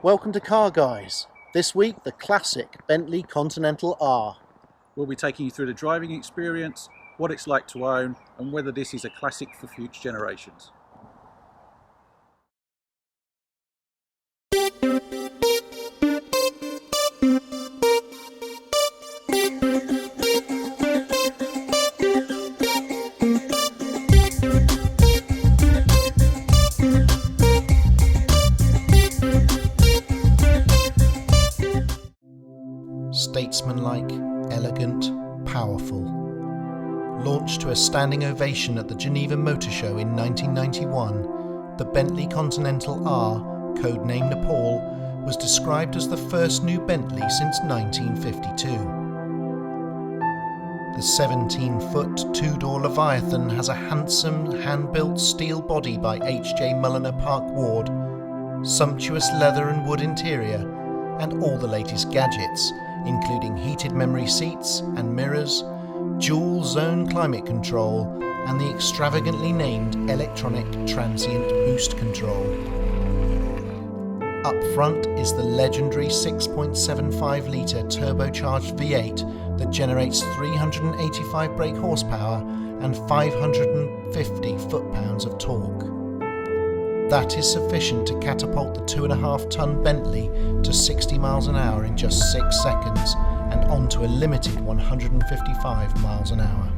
Welcome to Car Guys. This week, the classic Bentley Continental R. We'll be taking you through the driving experience, what it's like to own, and whether this is a classic for future generations. Statesmanlike, elegant, powerful. Launched to a standing ovation at the Geneva Motor Show in 1991, the Bentley Continental R, codenamed Nepal, was described as the first new Bentley since 1952. The 17-foot, two-door Leviathan has a handsome, hand-built steel body by H.J. Mulliner Park Ward, sumptuous leather and wood interior, and all the latest gadgets, including heated memory seats and mirrors, dual zone climate control, and the extravagantly named electronic transient boost control. Up front is the legendary 6.75-litre turbocharged V8 that generates 385 brake horsepower and 550 foot-pounds of torque. That is sufficient to catapult the 2.5-ton Bentley to 60 miles an hour in just 6 seconds and onto a limited 155 miles an hour.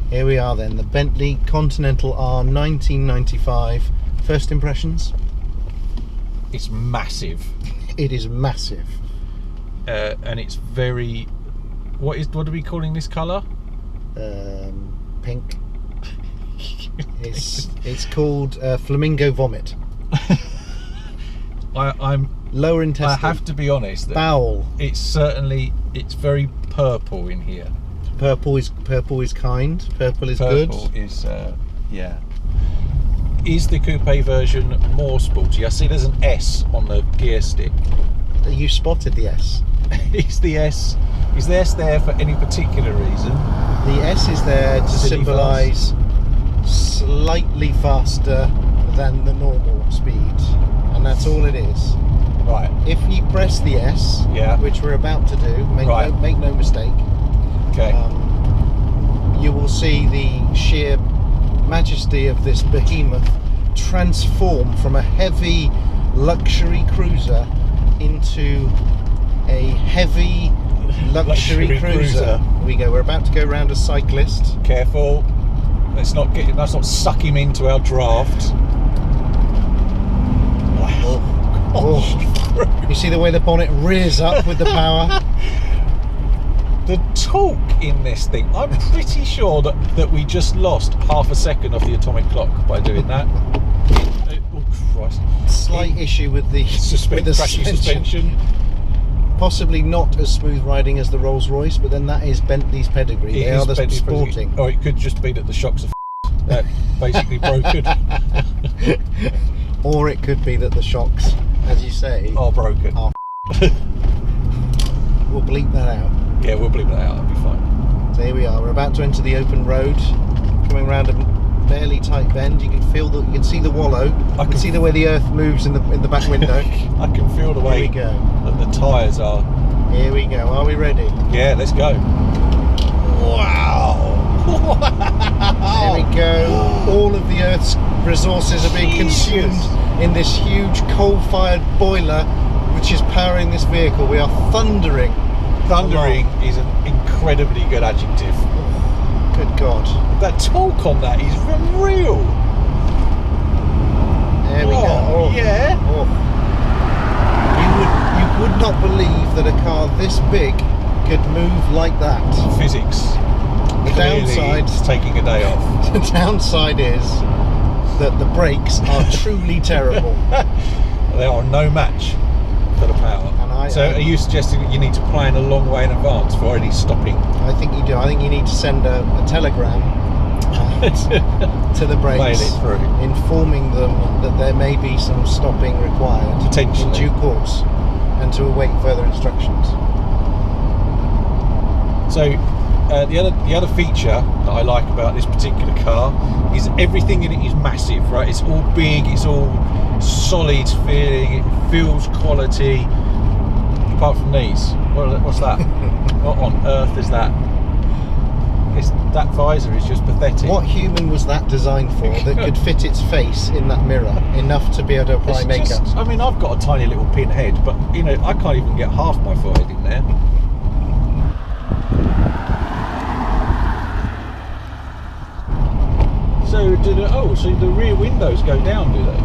Here we are then, the Bentley Continental R 1995. First impressions? It's massive. It is massive. And it's very... What are we calling this colour? Pink. It's called flamingo vomit. I'm lower intestine. I have to be honest. Bowel. It's very purple in here. Purple is kind. Purple is good. Purple is yeah. Is the coupe version more sporty? I see there's an S on the gear stick. You spotted the S. Is the S there for any particular reason? The S is there to symbolise slightly faster than the normal speed, and that's all it is. Right. If you press the S, which we're about to do, make no mistake. Okay. You will see the sheer majesty of this behemoth transform from a heavy luxury cruiser into a heavy luxury cruiser. Here we go. We're about to go around a cyclist. Careful. Let's not suck him into our draft. You see the way the bonnet rears up with the power? The torque in this thing, I'm pretty sure that we just lost half a second off the atomic clock by doing that. Oh Christ. Slight issue with the suspension. Possibly not as smooth riding as the Rolls Royce, but then that is Bentley's pedigree. They are the sporting. Or it could just be that the shocks are basically broken. Or it could be that the shocks, as you say, are broken. We'll bleep that out. Yeah, we'll bleep that out, that'll be fine. So here we are, we're about to enter the open road, coming around a fairly tight bend. You can see the wallow. You can see the way the earth moves in the back window. I can feel the way that the tyres are. Here we go, are we ready? Yeah, let's go. Wow! There we go. All of the Earth's resources are being consumed in this huge coal-fired boiler which is powering this vehicle. We are thundering. Thundering is an incredibly good adjective. Good God. That torque on that is unreal. There we go. Oh, yeah. Oh. You would not believe that a car this big could move like that. Physics. The downside, it's taking a day off. The downside is that the brakes are truly terrible. They are no match for the power. So are you suggesting that you need to plan a long way in advance for any stopping? I think you do. I think you need to send a telegram to the brakes, informing them that there may be some stopping required in due course, and to await further instructions. So the other feature that I like about this particular car is everything in it is massive, right? It's all big, it's all solid feeling. It feels quality. Apart from these, what's that? What on earth is that? That visor is just pathetic. What human was that designed for that could fit its face in that mirror enough to be able to apply makeup? I mean, I've got a tiny little pinhead, but you know, I can't even get half my forehead in there. So so the rear windows go down, do they?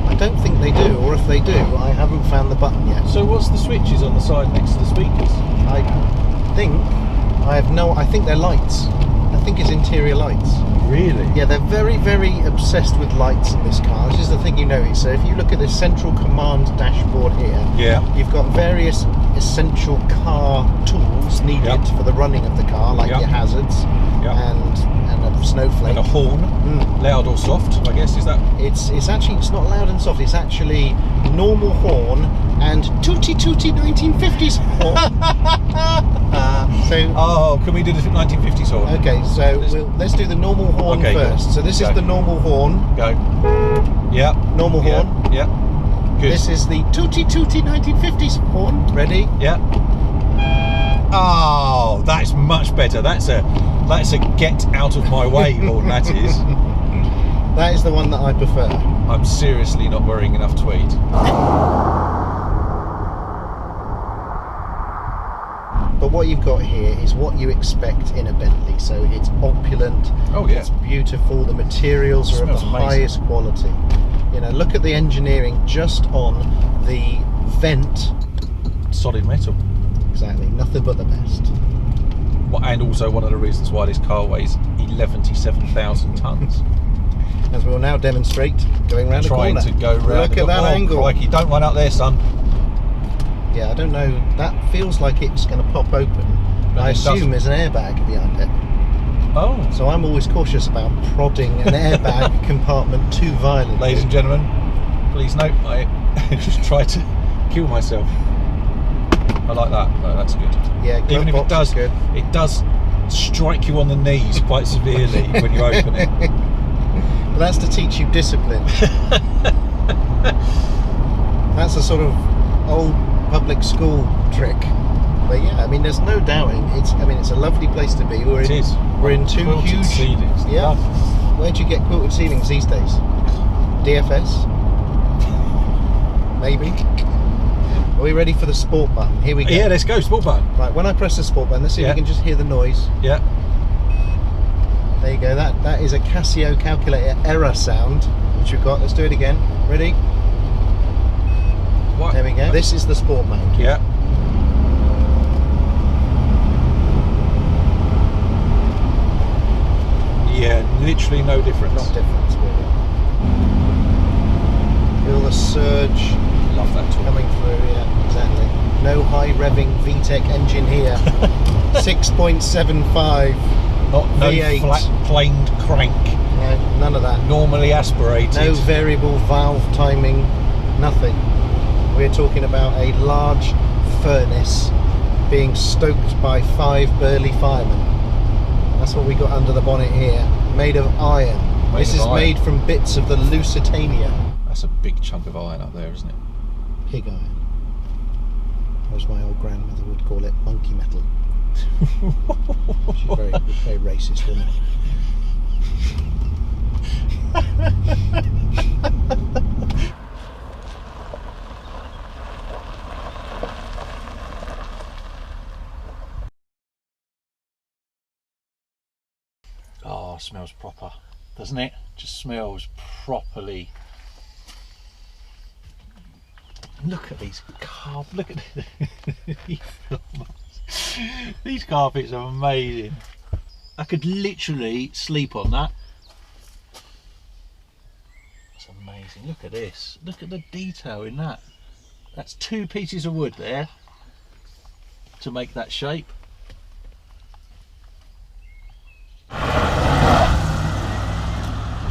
I don't think they do, or if they do, I haven't found the button yet. So what's the switches on the side next to the speakers? I think they're lights. I think it's interior lights. Really? Yeah, they're very, very obsessed with lights in this car. This is the thing you notice. So if you look at this central command dashboard here, yeah, you've got various essential car tools needed for the running of the car, like your hazards and a snowflake. And a horn, loud or soft, I guess, is that? It's actually, it's not loud and soft, it's actually normal horn and tooty 1950s horn. Can we do the 1950s horn? Okay, so let's do the normal horn first. So this is the normal horn. Go. Yeah. Normal horn. Yeah. Good. This is the tooty 1950s horn. Ready? Yeah. Oh, that's much better. That's a get out of my way horn, that is. That is the one that I prefer. I'm seriously not wearing enough tweed. But what you've got here is what you expect in a Bentley. So it's opulent, it's beautiful, the materials are of the highest quality. You know, look at the engineering just on the vent. Solid metal. Exactly, nothing but the best. And also one of the reasons why this car weighs 11,700 tons. As we will now demonstrate, going round the corner. Trying to go round. Look at that angle. Crikey, don't run up there, son. Yeah, I don't know. That feels like it's going to pop open. I assume there's an airbag behind it. Oh. So I'm always cautious about prodding an airbag compartment too violently. Ladies and gentlemen, please note, I just tried to kill myself. I like that. Oh, that's good. Yeah, even if it does strike you on the knees quite severely when you open it. But that's to teach you discipline. That's a sort of old public school trick. But yeah, I mean, there's no doubting. It's a lovely place to be. We're in two quilted huge ceilings. Yeah. Where'd you get quilted ceilings these days? DFS? Maybe. Are we ready for the sport button? Here we go. Yeah, let's go, sport button. Right, when I press the sport button, let's see if we can just hear the noise. Yeah. There you go. That is a Casio calculator error sound, which we've got. Let's do it again. Ready? What? There we go. This is the sport mode. Yeah. Yeah, literally no difference. Not difference, really. Feel the surge. Love that tool. Coming through, yeah, exactly. No high revving VTEC engine here. 6.75. Not no V8. flat planed crank. No, none of that. Normally aspirated. No variable valve timing. Nothing. We're talking about a large furnace being stoked by 5 burly firemen. That's what we got under the bonnet here. Made of iron. This is made from bits of the Lusitania. That's a big chunk of iron up there, isn't it? Pig iron. As my old grandmother would call it, monkey metal. She's very racist woman. Oh, it smells proper, doesn't it? Just smells properly. Look at these carpets. Look at these carpets are amazing. I could literally sleep on that. That's amazing. Look at this. Look at the detail in that. That's 2 pieces of wood there to make that shape.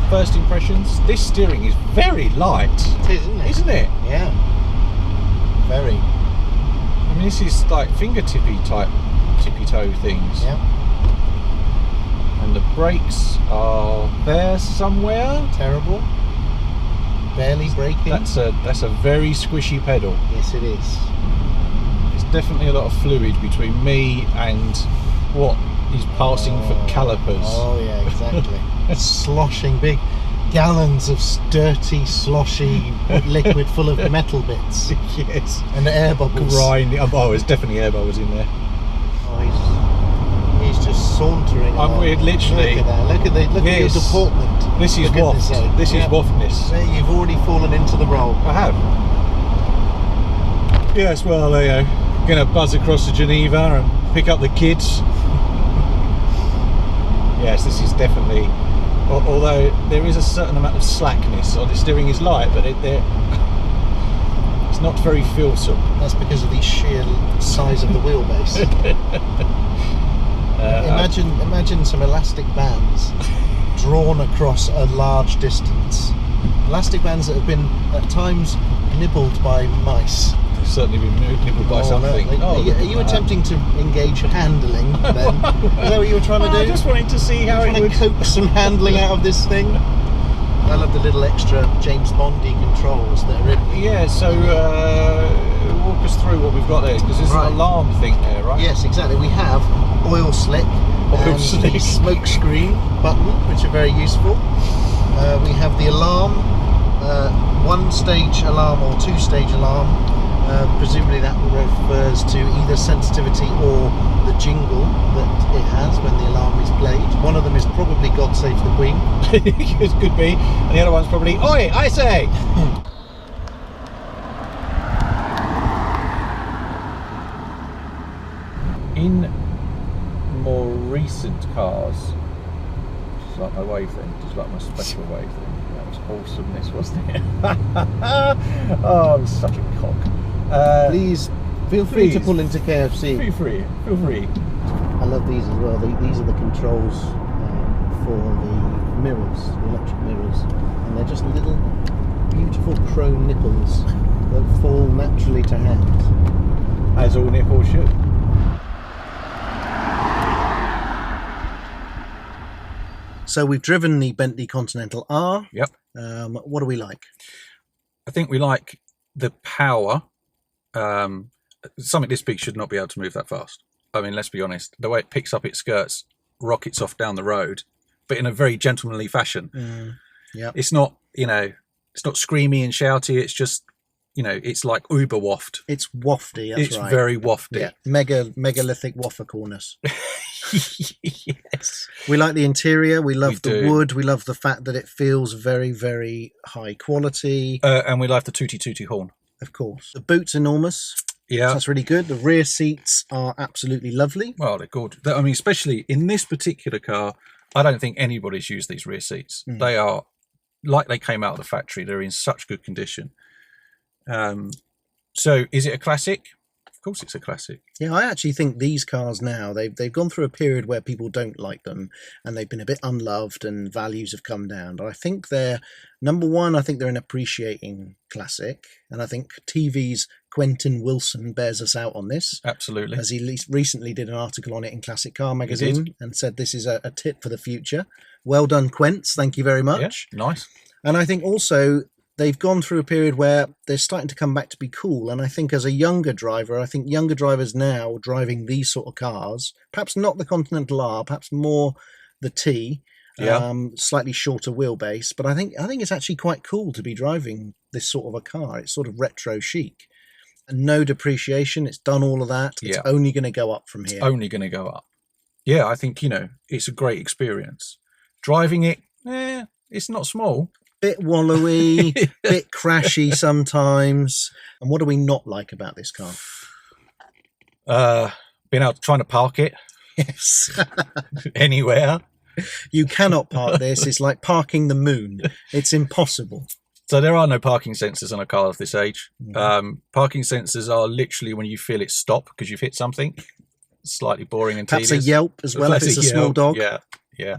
First impressions, this steering is very light. It is, isn't it? Isn't it? Yeah. Very. I mean, this is like fingertippy type tippy toe things. Yeah. And the brakes are there somewhere. Terrible. barely braking. That's a very squishy pedal. Yes, it is. There's definitely a lot of fluid between me and what is passing for calipers. Oh yeah, exactly. Sloshing big gallons of dirty, sloshy liquid full of metal bits. Yes. And the air bubbles. Grinding. Oh, there's definitely air bubbles in there. Oh, he's just sauntering along. We're literally. Look at that. Look at your deportment. This is waft. This is waftness. There, you've already fallen into the role. I have. Yes, well, going to buzz across to Geneva and pick up the kids. Yes, this is definitely, although there is a certain amount of slackness on the steering is light, but it's not very feelsome. That's because of the sheer size of the wheelbase. Imagine some elastic bands drawn across a large distance. Elastic bands that have been at times nibbled by mice. They've certainly been nibbled by something. No. Are you attempting to engage handling then? Is that what you were trying to do? I just wanted to see how it would coax some handling out of this thing. I love the little extra James Bondy controls that are in. Yeah, so walk us through what we've got there, because there's an alarm thing there, right? Yes, exactly. We have oil slick and the smoke screen button, which are very useful. We have the alarm, one-stage alarm or two-stage alarm. Presumably that refers to either sensitivity or the jingle that it has when the alarm is played. One of them is probably God Save the Queen. It could be. And the other one's probably, Oi, I say! In more recent cars, just like my wave thing, just like my special wave thing, that was awesomeness, wasn't it? Oh, I'm such a cock. Please feel free to pull into KFC. Feel free. I love these as well. These are the controls for the mirrors, the electric mirrors, and they're just little beautiful chrome nipples that fall naturally to hand. As all nipples should. So we've driven the Bentley Continental R. Yep. What do we like? I think we like the power. Something this big should not be able to move that fast. I mean, let's be honest. The way it picks up its skirts, rockets off down the road, but in a very gentlemanly fashion. Yeah. It's not, it's not screamy and shouty. It's just, it's like Uber waft. It's wafty. That's right. It's very wafty. Yeah. Megalithic wafficorness. Yes. We like the interior. We love the wood. We love the fact that it feels very, very high quality. And we love the tooty horn. Of course. The boot's enormous. Yeah. That's really good. The rear seats are absolutely lovely. Well, they're gorgeous. I mean, especially in this particular car, I don't think anybody's used these rear seats. They are like they came out of the factory. They're in such good condition. So is it a classic? Of course it's a classic. Yeah, I actually think these cars now, they've gone through a period where people don't like them and they've been a bit unloved and values have come down. But I think they're, number one, I think they're an appreciating classic. And I think TV's Quentin Wilson bears us out on this. Absolutely. As he recently did an article on it in Classic Car Magazine and said this is a tip for the future. Well done, Quents. Thank you very much. Yeah, nice. And I think also they've gone through a period where they're starting to come back to be cool. And I think as a younger driver, I think younger drivers now driving these sort of cars, perhaps not the Continental R, perhaps more the T, slightly shorter wheelbase. But I think it's actually quite cool to be driving this sort of a car. It's sort of retro chic. And no depreciation. It's done all of that. It's only going to go up from here. It's only going to go up. Yeah, I think, it's a great experience. Driving it, it's not small. Bit wallowy, bit crashy sometimes. And what do we not like about this car? Being able to trying to park it. Yes. Anywhere. You cannot park this. It's like parking the moon. It's impossible. So there are no parking sensors on a car of this age. Parking sensors are literally when you feel it stop because you've hit something. Slightly boring and perhaps tedious. A yelp as well if it's a small dog. Yeah.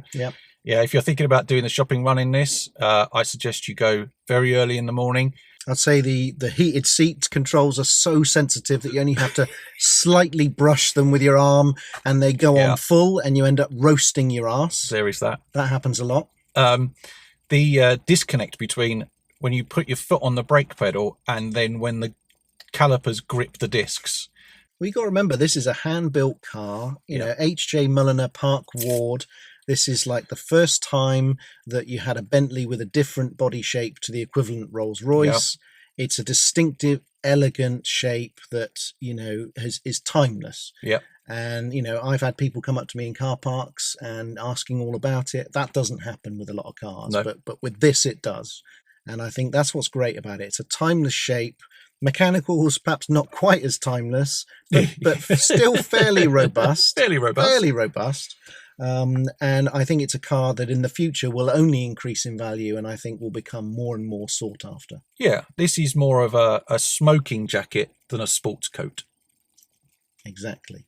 If you're thinking about doing the shopping run in this, I suggest you go very early in the morning. I'd say the heated seat controls are so sensitive that you only have to slightly brush them with your arm and they go on full and you end up roasting your ass. There is that. That happens a lot. The disconnect between when you put your foot on the brake pedal and then when the calipers grip the discs. We got to remember, this is a hand-built car. You know, H.J. Mulliner, Park Ward. This is like the first time that you had a Bentley with a different body shape to the equivalent Rolls-Royce. It's a distinctive, elegant shape that, you know, is timeless. Yeah. And, you know, I've had people come up to me in car parks and asking all about it. That doesn't happen with a lot of cars, No. but with this it does. And I think that's what's great about it. It's a timeless shape. Mechanicals perhaps not quite as timeless, but still fairly robust. Fairly robust. And I think it's a car that in the future will only increase in value, and I think will become more and more sought after. Yeah, this is more of a smoking jacket than a sports coat. Exactly.